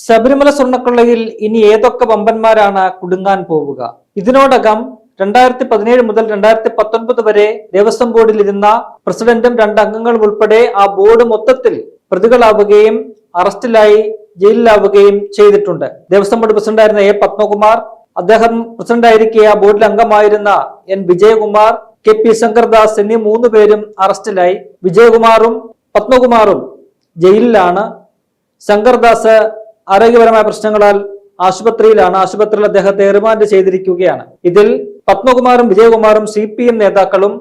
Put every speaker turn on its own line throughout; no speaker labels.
ശബരിമല സ്വർണ്ണക്കൊള്ളയിൽ ഇനി ഏതൊക്കെ വമ്പന്മാരാണ് കുടുങ്ങാൻ പോവുക? ഇതിനോടകം 2017 മുതൽ 2019 വരെ ദേവസ്വം ബോർഡിൽ ഇരുന്ന പ്രസിഡന്റും 2 അംഗങ്ങളും ഉൾപ്പെടെ ആ ബോർഡ് മൊത്തത്തിൽ പ്രതികളാവുകയും അറസ്റ്റിലായി ജയിലിലാവുകയും ചെയ്തിട്ടുണ്ട്. ദേവസ്വം ബോർഡ് പ്രസിഡന്റായിരുന്ന എ പത്മകുമാർ, അദ്ദേഹം പ്രസിഡന്റായിരിക്കെ ആ ബോർഡിൽ അംഗമായിരുന്ന N Vijayakumar, K P Sankardas എന്നീ 3 പേരും അറസ്റ്റിലായി. വിജയകുമാറും പത്മകുമാറും ജയിലിലാണ്. ശങ്കർദാസ് ആരോഗ്യപരമായ പ്രശ്നങ്ങളാൽ ആശുപത്രിയിലാണ്. ആശുപത്രിയിൽ അദ്ദേഹത്തെ റിമാൻഡ് ചെയ്തിരിക്കുകയാണ്. ഇതിൽ പത്മകുമാറും വിജയകുമാറും CPM നേതാക്കളും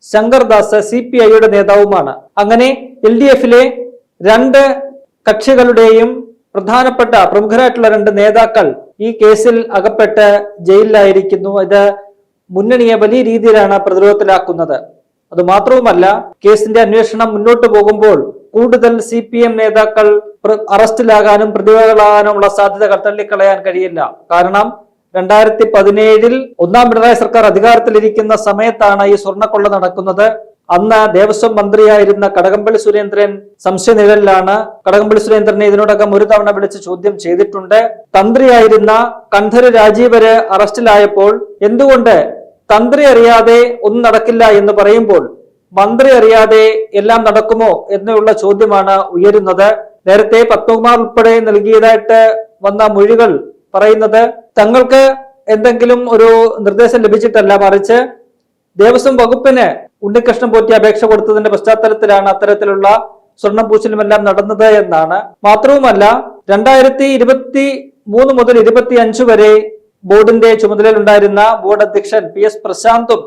ശങ്കർദാസ് CPIയുടെ നേതാവുമാണ്. അങ്ങനെ LDFിലെ 2 കക്ഷികളുടെയും പ്രധാനപ്പെട്ട പ്രമുഖരായിട്ടുള്ള 2 നേതാക്കൾ ഈ കേസിൽ അകപ്പെട്ട് ജയിലിലായിരിക്കുന്നു. ഇത് മുന്നണിയെ വലിയ രീതിയിലാണ് പ്രതിരോധത്തിലാക്കുന്നത്. അത് മാത്രവുമല്ല, കേസിന്റെ അന്വേഷണം മുന്നോട്ട് പോകുമ്പോൾ കൂടുതൽ CPM നേതാക്കൾ അറസ്റ്റിലാകാനും പ്രതികളാകാനുമുള്ള സാധ്യതകൾ തള്ളിക്കളയാൻ കഴിയില്ല. കാരണം 2017 ഒന്നാം പിണറായി സർക്കാർ അധികാരത്തിലിരിക്കുന്ന സമയത്താണ് ഈ സ്വർണ്ണക്കൊള്ള നടക്കുന്നത്. അന്ന് ദേവസ്വം മന്ത്രിയായിരുന്ന കടകംപള്ളി സുരേന്ദ്രൻ സംശയനിഴലിലാണ്. കടകംപള്ളി സുരേന്ദ്രനെ ഇതിനോടകം 1 തവണ വിളിച്ച് ചോദ്യം ചെയ്തിട്ടുണ്ട്. തന്ത്രിയായിരുന്ന കണ്ഠര് രാജീവര് അറസ്റ്റിലായപ്പോൾ എന്തുകൊണ്ട് തന്ത്രി അറിയാതെ ഒന്നും നടക്കില്ല എന്ന് പറയുമ്പോൾ മന്ത്രി അറിയാതെ എല്ലാം നടക്കുമോ എന്നുള്ള ചോദ്യമാണ് ഉയരുന്നത്. നേരത്തെ പത്മകുമാർ ഉൾപ്പെടെ നൽകിയതായിട്ട് വന്ന മൊഴികൾ പറയുന്നത് തങ്ങൾക്ക് എന്തെങ്കിലും ഒരു നിർദ്ദേശം ലഭിച്ചിട്ടല്ല, മറിച്ച് ദേവസ്വം വകുപ്പിന് ഉണ്ണികൃഷ്ണൻ പോറ്റി അപേക്ഷ കൊടുത്തതിന്റെ പശ്ചാത്തലത്തിലാണ് അത്തരത്തിലുള്ള സ്വർണം പൂശലുമെല്ലാം നടന്നത് എന്നാണ്. മാത്രവുമല്ല, 2023 മുതൽ 25 വരെ ബോർഡിന്റെ ചുമതലയിലുണ്ടായിരുന്ന ബോർഡ് അധ്യക്ഷൻ PS പ്രശാന്തും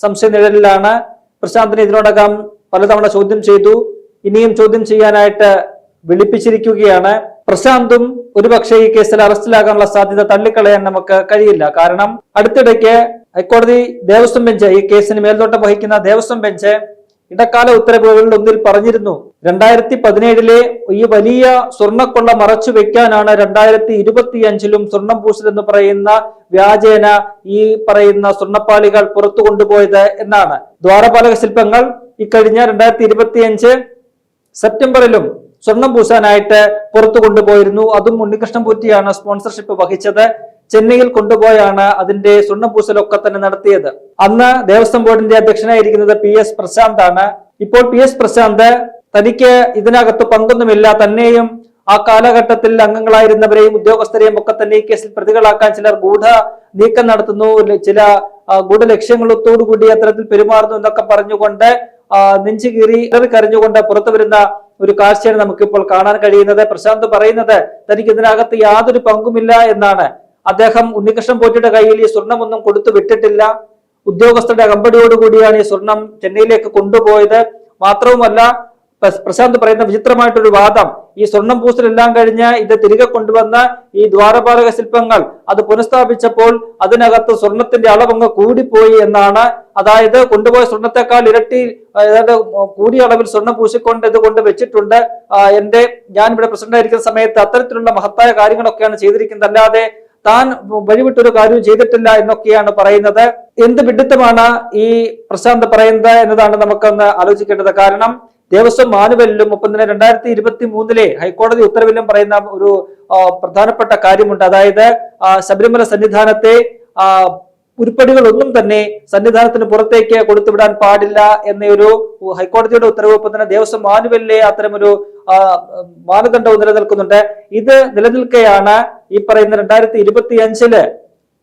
സംശയനിഴലിലാണ്. പ്രശാന്തിനെ ഇതിനോടകം പലതവണ ചോദ്യം ചെയ്തു. ഇനിയും ചോദ്യം ചെയ്യാനായിട്ട് വിളിപ്പിച്ചിരിക്കുകയാണ്. പ്രശാന്തും ഒരുപക്ഷെ ഈ കേസിൽ അറസ്റ്റിലാകാനുള്ള സാധ്യത തള്ളിക്കളയാൻ നമുക്ക് കഴിയില്ല. കാരണം അടുത്തിടയ്ക്ക് ഹൈക്കോടതി ദേവസ്വം ബെഞ്ച്, ഈ കേസിന് മേൽനോട്ടം വഹിക്കുന്ന ദേവസ്വം ബെഞ്ച് ഇടക്കാല ഉത്തരവുകളിൽ ഒന്നിൽ പറഞ്ഞിരുന്നു, 2017 ഈ വലിയ സ്വർണ്ണക്കൊള്ള മറച്ചു വെക്കാനാണ് 2025 സ്വർണം പൂശൽ എന്ന് പറയുന്ന വ്യാജേന ഈ പറയുന്ന സ്വർണ്ണപ്പാളികൾ പുറത്തു കൊണ്ടുപോയത് എന്നാണ്. ദ്വാരപാലക ശില്പങ്ങൾ ഇക്കഴിഞ്ഞ 2025 സെപ്റ്റംബറിലും സ്വർണം പൂശാനായിട്ട് പുറത്തു കൊണ്ടുപോയിരുന്നു. അതും ഉണ്ണികൃഷ്ണൻ പോറ്റിയാണ് സ്പോൺസർഷിപ്പ് വഹിച്ചത്. ചെന്നൈയിൽ കൊണ്ടുപോയാണ് അതിന്റെ സ്വർണം പൂശലൊക്കെ തന്നെ നടത്തിയത്. അന്ന് ദേവസ്വം ബോർഡിന്റെ അധ്യക്ഷനായിരിക്കുന്നത് PS പ്രശാന്ത് ആണ്. ഇപ്പോൾ PS പ്രശാന്ത് തനിക്ക് ഇതിനകത്ത് പങ്കൊന്നുമില്ല, തന്നെയും ആ കാലഘട്ടത്തിൽ അംഗങ്ങളായിരുന്നവരെയും ഉദ്യോഗസ്ഥരെയും ഒക്കെ തന്നെ ഈ കേസിൽ പ്രതികളാക്കാൻ ചിലർ ഗൂഢ നീക്കം നടത്തുന്നു, ചില ഗൂഢ ലക്ഷ്യങ്ങളോടുകൂടി അത്തരത്തിൽ പെരുമാറുന്നു എന്നൊക്കെ പറഞ്ഞുകൊണ്ട് നെഞ്ചുകീറി കരഞ്ഞുകൊണ്ട് പുറത്തു വരുന്ന ഒരു കാഴ്ചയാണ് നമുക്കിപ്പോൾ കാണാൻ കഴിയുന്നത്. പ്രശാന്ത് പറയുന്നത് തനിക്ക് ഇതിനകത്ത് യാതൊരു പങ്കുമില്ല എന്നാണ്. അദ്ദേഹം ഉണ്ണികൃഷ്ണൻ പോറ്റിയുടെ കയ്യിൽ ഈ സ്വർണമൊന്നും കൊടുത്തു വിട്ടിട്ടില്ല. ഉദ്യോഗസ്ഥരുടെ അകമ്പടിയോടുകൂടിയാണ് ഈ സ്വർണം ചെന്നൈയിലേക്ക് കൊണ്ടുപോയത്. മാത്രവുമല്ല, പ്രശാന്ത് പറയുന്ന വിചിത്രമായിട്ടൊരു വാദം, ഈ സ്വർണം പൂസലെല്ലാം കഴിഞ്ഞ് ഇത് തിരികെ കൊണ്ടുവന്ന ഈ ദ്വാരപാലക ശില്പങ്ങൾ അത് പുനഃസ്ഥാപിച്ചപ്പോൾ അതിനകത്ത് സ്വർണത്തിന്റെ അളവങ്ങ് കൂടിപ്പോയി എന്നാണ്. അതായത് കൊണ്ടുപോയ സ്വർണത്തെക്കാൾ ഇരട്ടി കൂടിയ അളവിൽ സ്വർണം പൂശിക്കൊണ്ട് ഇത് കൊണ്ട് വെച്ചിട്ടുണ്ട്. ഞാൻ ഇവിടെ പ്രസിഡന്റായിരിക്കുന്ന സമയത്ത് അത്തരത്തിലുള്ള മഹത്തായ കാര്യങ്ങളൊക്കെയാണ് ചെയ്തിരിക്കുന്നത്, അല്ലാതെ താൻ വഴിവിട്ടൊരു കാര്യവും ചെയ്തിട്ടില്ല എന്നൊക്കെയാണ് പറയുന്നത്. എന്ത് വിഡിത്തമാണ് ഈ പ്രശാന്ത് പറയുന്നത് എന്നതാണ് നമുക്കൊന്ന് ആലോചിക്കേണ്ടത്. കാരണം ദേവസ്വം മാനുവലിലും ഒപ്പം തന്നെ 2023 ഹൈക്കോടതി ഉത്തരവിലും പറയുന്ന ഒരു പ്രധാനപ്പെട്ട കാര്യമുണ്ട്. അതായത് ശബരിമല സന്നിധാനത്തെ ഉരുപ്പടികളൊന്നും തന്നെ സന്നിധാനത്തിന് പുറത്തേക്ക് കൊടുത്തുവിടാൻ പാടില്ല എന്നൊരു ഹൈക്കോടതിയുടെ ഉത്തരവ് ഒപ്പം തന്നെ ദേവസ്വം മാനുവലിലെ അത്തരമൊരു മാനദണ്ഡവും നിലനിൽക്കുന്നുണ്ട്. ഇത് നിലനിൽക്കെയാണ് ഈ പറയുന്ന 2025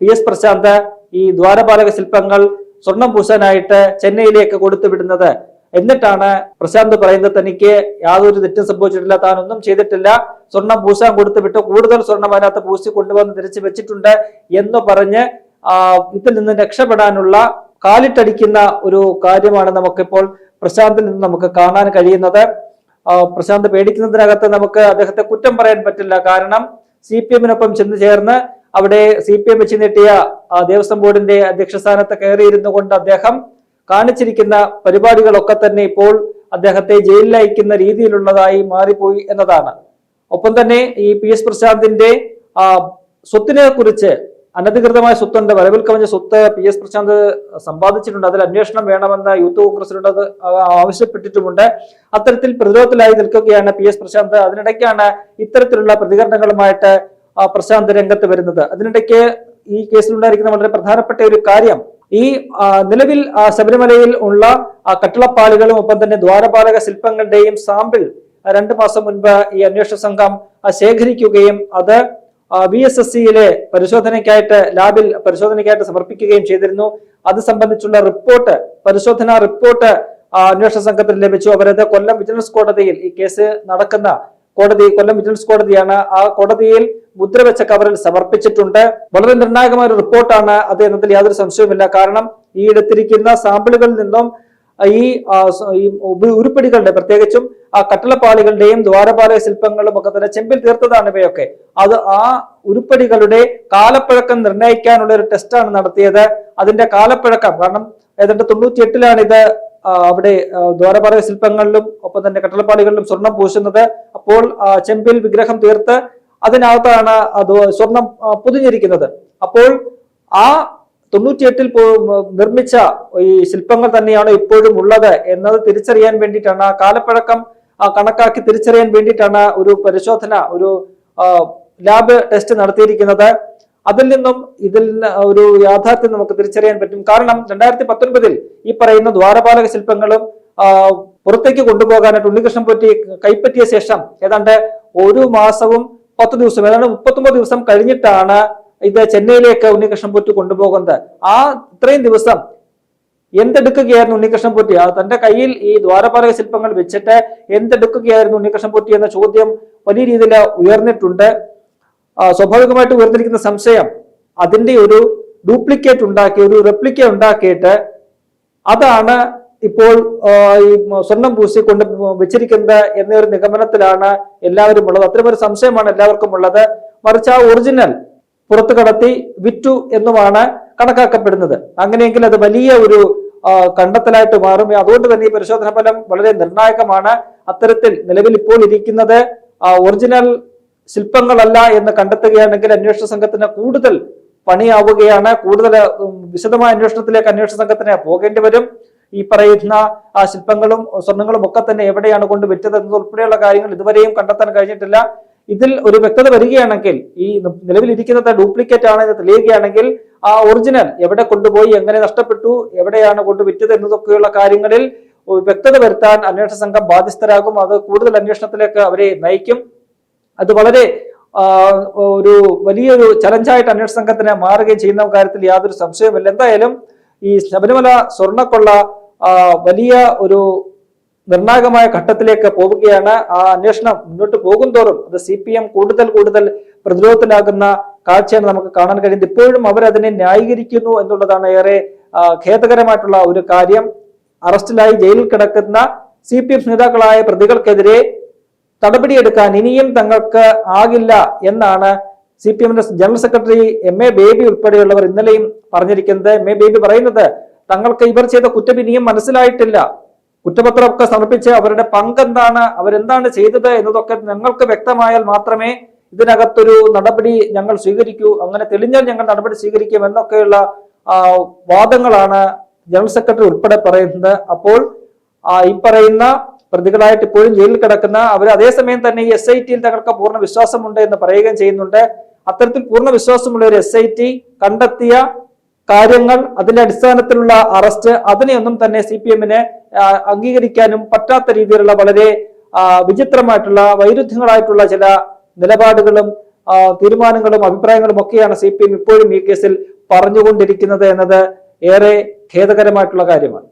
PS പ്രശാന്ത് ഈ ദ്വാരപാലക ശില്പങ്ങൾ സ്വർണം പൂശാനായിട്ട് ചെന്നൈയിലേക്ക് കൊടുത്തുവിടുന്നത്. എന്നിട്ടാണ് പ്രശാന്ത് പറയുന്നത് തനിക്ക് യാതൊരു തെറ്റും സംഭവിച്ചിട്ടില്ല, താൻ ഒന്നും ചെയ്തിട്ടില്ല, സ്വർണം പൂശാൻ കൊടുത്തു വിട്ടു, കൂടുതൽ സ്വർണം അതിനകത്ത് പൂശി കൊണ്ടുവന്ന് തിരിച്ചു വെച്ചിട്ടുണ്ട് എന്ന് പറഞ്ഞ് ഇതിൽ നിന്ന് രക്ഷപ്പെടാനുള്ള കാലിട്ടടിക്കുന്ന ഒരു കാര്യമാണ് നമുക്കിപ്പോൾ പ്രശാന്തിൽ നിന്ന് നമുക്ക് കാണാൻ കഴിയുന്നത്. പ്രശാന്ത് പേടിക്കുന്നതിനകത്ത് നമുക്ക് അദ്ദേഹത്തെ കുറ്റം പറയാൻ പറ്റില്ല. കാരണം CPMനൊപ്പം ചെന്ന് ചേർന്ന് അവിടെ CPM വെച്ച് നീട്ടിയ ദേവസ്വം ബോർഡിന്റെ അധ്യക്ഷ സ്ഥാനത്ത് കയറിയിരുന്നു കൊണ്ട് അദ്ദേഹം കാണിച്ചിരിക്കുന്ന പരിപാടികളൊക്കെ തന്നെ ഇപ്പോൾ അദ്ദേഹത്തെ ജയിലിൽ അയക്കുന്ന രീതിയിലുള്ളതായി മാറിപ്പോയി എന്നതാണ്. ഒപ്പം തന്നെ ഈ PS പ്രശാന്തിന്റെ സ്വത്തിനെ കുറിച്ച് അനധികൃതമായ സ്വത്തുണ്ട്, വരവിൽ കവിഞ്ഞ സ്വത്ത് PS പ്രശാന്ത് സമ്പാദിച്ചിട്ടുണ്ട്, അതിൽ അന്വേഷണം വേണമെന്ന് യൂത്ത് കോൺഗ്രസിനോട് അത് ആവശ്യപ്പെട്ടിട്ടുമുണ്ട്. അത്തരത്തിൽ പ്രതിരോധത്തിലായി നിൽക്കുകയാണ് PS പ്രശാന്ത്. അതിനിടയ്ക്കാണ് ഇത്തരത്തിലുള്ള പ്രതികരണങ്ങളുമായിട്ട് പ്രശാന്ത് രംഗത്ത് വരുന്നത്. അതിനിടയ്ക്ക് ഈ കേസിലുണ്ടായിരിക്കുന്ന വളരെ പ്രധാനപ്പെട്ട ഒരു കാര്യം, ഈ നിലവിൽ ശബരിമലയിൽ ഉള്ള കട്ടിളപ്പാളികളും ഒപ്പം തന്നെ ദ്വാരപാലക ശില്പങ്ങളുടെയും സാമ്പിൾ 2 മാസം മുൻപ് ഈ അന്വേഷണ സംഘം ശേഖരിക്കുകയും അത് VSSCയിലെ ലാബിൽ പരിശോധനയ്ക്കായിട്ട് സമർപ്പിക്കുകയും ചെയ്തിരുന്നു. അത് സംബന്ധിച്ചുള്ള പരിശോധനാ റിപ്പോർട്ട് അന്വേഷണ സംഘത്തിന് ലഭിച്ചു. അവരത് കൊല്ലം വിജിലൻസ് കോടതിയിൽ, ഈ കേസ് നടക്കുന്ന കൊല്ലം വിജിലൻസ് കോടതിയാണ്, ആ കോടതിയിൽ മുദ്രവെച്ച കവറിൽ സമർപ്പിച്ചിട്ടുണ്ട്. വളരെ നിർണായകമായ ഒരു റിപ്പോർട്ടാണ് അത് എന്നതിൽ യാതൊരു സംശയവുമില്ല. കാരണം ഈ എടുത്തിരിക്കുന്ന സാമ്പിളുകളിൽ നിന്നും ഈ ഉരുപ്പടികളുടെ, പ്രത്യേകിച്ചും കട്ടിളപ്പാളികളുടെയും ദ്വാരപാലക ശില്പങ്ങളും ഒക്കെ തന്നെ ചെമ്പിൽ തീർത്തതാണ് ഇവയൊക്കെ. അത് ആ ഉരുപ്പടികളുടെ കാലപ്പഴക്കം നിർണ്ണയിക്കാനുള്ള ഒരു ടെസ്റ്റാണ് നടത്തിയത്. അതിന്റെ കാലപ്പഴക്കം, കാരണം ഏതാണ്ട് 98-ലാണ് ഇത് അവിടെ ദ്വാരപാലക ശില്പങ്ങളിലും ഒപ്പം തന്നെ കട്ടിളപ്പാളികളിലും സ്വർണം പൂശുന്നത്. അപ്പോൾ ചെമ്പിൽ വിഗ്രഹം തീർത്ത് അതിനകത്താണ് അത് സ്വർണം പൊതിഞ്ഞിരിക്കുന്നത്. അപ്പോൾ ആ 98-ൽ നിർമ്മിച്ച ഈ ശില്പങ്ങൾ തന്നെയാണ് ഇപ്പോഴും ഉള്ളത് എന്നത് തിരിച്ചറിയാൻ വേണ്ടിയിട്ടാണ്, ആ കാലപ്പഴക്കം കണക്കാക്കി തിരിച്ചറിയാൻ വേണ്ടിയിട്ടാണ് ഒരു പരിശോധന, ഒരു ലാബ് ടെസ്റ്റ് നടത്തിയിരിക്കുന്നത്. അതിൽ നിന്നും ഇതിൽ ഒരു യാഥാർത്ഥ്യം നമുക്ക് തിരിച്ചറിയാൻ പറ്റും. കാരണം 2019-ൽ ഈ പറയുന്ന ദ്വാരപാലക ശില്പങ്ങളും പുറത്തേക്ക് കൊണ്ടുപോകാനായിട്ട് ഉണ്ണികൃഷ്ണൻ പോറ്റി കൈപ്പറ്റിയ ശേഷം ഏതാണ്ട് 1 മാസവും 10 ദിവസം, ഏതാണ്ട് 39 ദിവസം കഴിഞ്ഞിട്ടാണ് ഇത് ചെന്നൈയിലേക്ക് ഉണ്ണികൃഷ്ണൻ പോറ്റി കൊണ്ടുപോകുന്നത്. ഇത്രയും ദിവസം എന്തെടുക്കുകയായിരുന്നു ഉണ്ണികൃഷ്ണൻ പോറ്റി? തന്റെ കയ്യിൽ ഈ ദ്വാരപാലക ശില്പങ്ങൾ വെച്ചിട്ട് എന്തെടുക്കുകയായിരുന്നു ഉണ്ണികൃഷ്ണൻ പോറ്റി എന്ന ചോദ്യം വലിയ രീതിയിൽ ഉയർന്നിട്ടുണ്ട്. സ്വാഭാവികമായിട്ട് ഉയർന്നിരിക്കുന്ന സംശയം, അതിന്റെ ഒരു ഡ്യൂപ്ലിക്കേറ്റ് ഉണ്ടാക്കി, ഒരു റെപ്ലിക്ക ഉണ്ടാക്കിയിട്ട് അതാണ് ഇപ്പോൾ ഈ സ്വർണം പൂശി കൊണ്ട് വെച്ചിരിക്കുന്നത് എന്നൊരു നിഗമനത്തിലാണ് എല്ലാവരും ഉള്ളത്. അത്തരമൊരു സംശയമാണ് എല്ലാവർക്കും ഉള്ളത്. മറിച്ച് ആ ഒറിജിനൽ പുറത്തു കടത്തി വിറ്റു എന്നുമാണ് കണക്കാക്കപ്പെടുന്നത്. അങ്ങനെയെങ്കിൽ അത് വലിയ ഒരു കണ്ടെത്തലായിട്ട് മാറും. അതുകൊണ്ട് തന്നെ ഈ പരിശോധനാ ഫലം വളരെ നിർണായകമാണ്. അത്തരത്തിൽ നിലവിൽ ഇപ്പോൾ ഇരിക്കുന്നത് ഒറിജിനൽ ശില്പങ്ങളല്ല എന്ന് കണ്ടെത്തുകയാണെങ്കിൽ അന്വേഷണ സംഘത്തിന് കൂടുതൽ പണിയാവുകയാണ്. കൂടുതൽ വിശദമായ അന്വേഷണത്തിലേക്ക് അന്വേഷണ സംഘത്തിന് പോകേണ്ടി വരും. ഈ പറയുന്ന ശില്പങ്ങളും സ്വർണ്ണങ്ങളും ഒക്കെ തന്നെ എവിടെയാണ് കൊണ്ട് വിറ്റത് എന്നതുൾപ്പെടെയുള്ള കാര്യങ്ങൾ ഇതുവരെയും കണ്ടെത്താൻ കഴിഞ്ഞിട്ടില്ല. ഇതിൽ ഒരു വ്യക്തത വരികയാണെങ്കിൽ, ഈ നിലവിലിരിക്കുന്നത് ഡ്യൂപ്ലിക്കേറ്റ് ആണ് എന്ന് തെളിയുകയാണെങ്കിൽ ആ ഒറിജിനൽ എവിടെ കൊണ്ടുപോയി, എങ്ങനെ നഷ്ടപ്പെട്ടു, എവിടെയാണ് കൊണ്ട് വിറ്റത് എന്നതൊക്കെയുള്ള കാര്യങ്ങളിൽ വ്യക്തത വരുത്താൻ അന്വേഷണ സംഘം ബാധ്യസ്ഥരാകും. അത് കൂടുതൽ അന്വേഷണത്തിലേക്ക് അവരെ നയിക്കും. അത് വളരെ ഒരു വലിയൊരു ചലഞ്ചായിട്ട് അന്വേഷണ സംഘത്തിന് മാറുകയും ചെയ്യുന്ന കാര്യത്തിൽ യാതൊരു സംശയവുമില്ല. എന്തായാലും ഈ ശബരിമല സ്വർണ്ണക്കൊള്ള വലിയ ഒരു നിർണായകമായ ഘട്ടത്തിലേക്ക് പോവുകയാണ്. ആ അന്വേഷണം മുന്നോട്ട് പോകും തോറും അത് CPM കൂടുതൽ പ്രതിരോധത്തിലാകുന്ന കാഴ്ചയാണ് നമുക്ക് കാണാൻ കഴിയുന്നത്. ഇപ്പോഴും അവരതിനെ ന്യായീകരിക്കുന്നു എന്നുള്ളതാണ് ഏറെ ഖേദകരമായിട്ടുള്ള ഒരു കാര്യം. അറസ്റ്റിലായി ജയിലിൽ കിടക്കുന്ന CPM നേതാക്കളായ പ്രതികൾക്കെതിരെ നടപടിയെടുക്കാൻ ഇനിയും തങ്ങൾക്ക് ആകില്ല എന്നാണ് CPMന്റെ ജനറൽ സെക്രട്ടറി MA ബേബി ഉൾപ്പെടെയുള്ളവർ ഇന്നലെയും പറഞ്ഞിരിക്കുന്നത്. MA ബേബി പറയുന്നത്, തങ്ങൾക്ക് ഇവർ ചെയ്ത കുറ്റം ഇനിയും മനസ്സിലായിട്ടില്ല. കുറ്റപത്രമൊക്കെ സമർപ്പിച്ച് അവരുടെ പങ്കെന്താണ്, അവരെന്താണ് ചെയ്തത് എന്നതൊക്കെ ഞങ്ങൾക്ക് വ്യക്തമായാൽ മാത്രമേ ഇതിനകത്തൊരു നടപടി ഞങ്ങൾ സ്വീകരിക്കൂ, അങ്ങനെ തെളിഞ്ഞാൽ ഞങ്ങൾ നടപടി സ്വീകരിക്കും എന്നൊക്കെയുള്ള വാദങ്ങളാണ് ജനറൽ സെക്രട്ടറി ഉൾപ്പെടെ പറയുന്നത്. അപ്പോൾ ഈ പറയുന്ന പ്രതികളായിട്ട് ഇപ്പോഴും ജയിലിൽ കിടക്കുന്ന അവർ അതേസമയം തന്നെ ഈ SITയിൽ തങ്ങൾക്ക് പൂർണ്ണ വിശ്വാസമുണ്ട് എന്ന് പറയുകയും ചെയ്യുന്നുണ്ട്. അത്തരത്തിൽ പൂർണ്ണ വിശ്വാസമുള്ള ഒരു SIT കണ്ടെത്തിയ കാര്യങ്ങൾ, അതിന്റെ അടിസ്ഥാനത്തിലുള്ള അറസ്റ്റ്, അതിനെയൊന്നും തന്നെ CPMന് അംഗീകരിക്കാനും പറ്റാത്ത രീതിയിലുള്ള വളരെ വിചിത്രമായിട്ടുള്ള വൈരുദ്ധ്യങ്ങളായിട്ടുള്ള ചില നിലപാടുകളും തീരുമാനങ്ങളും അഭിപ്രായങ്ങളും ഒക്കെയാണ് CPM ഇപ്പോഴും ഈ കേസിൽ പറഞ്ഞുകൊണ്ടിരിക്കുന്നത് എന്നത് ഏറെ ഖേദകരമായിട്ടുള്ള കാര്യമാണ്.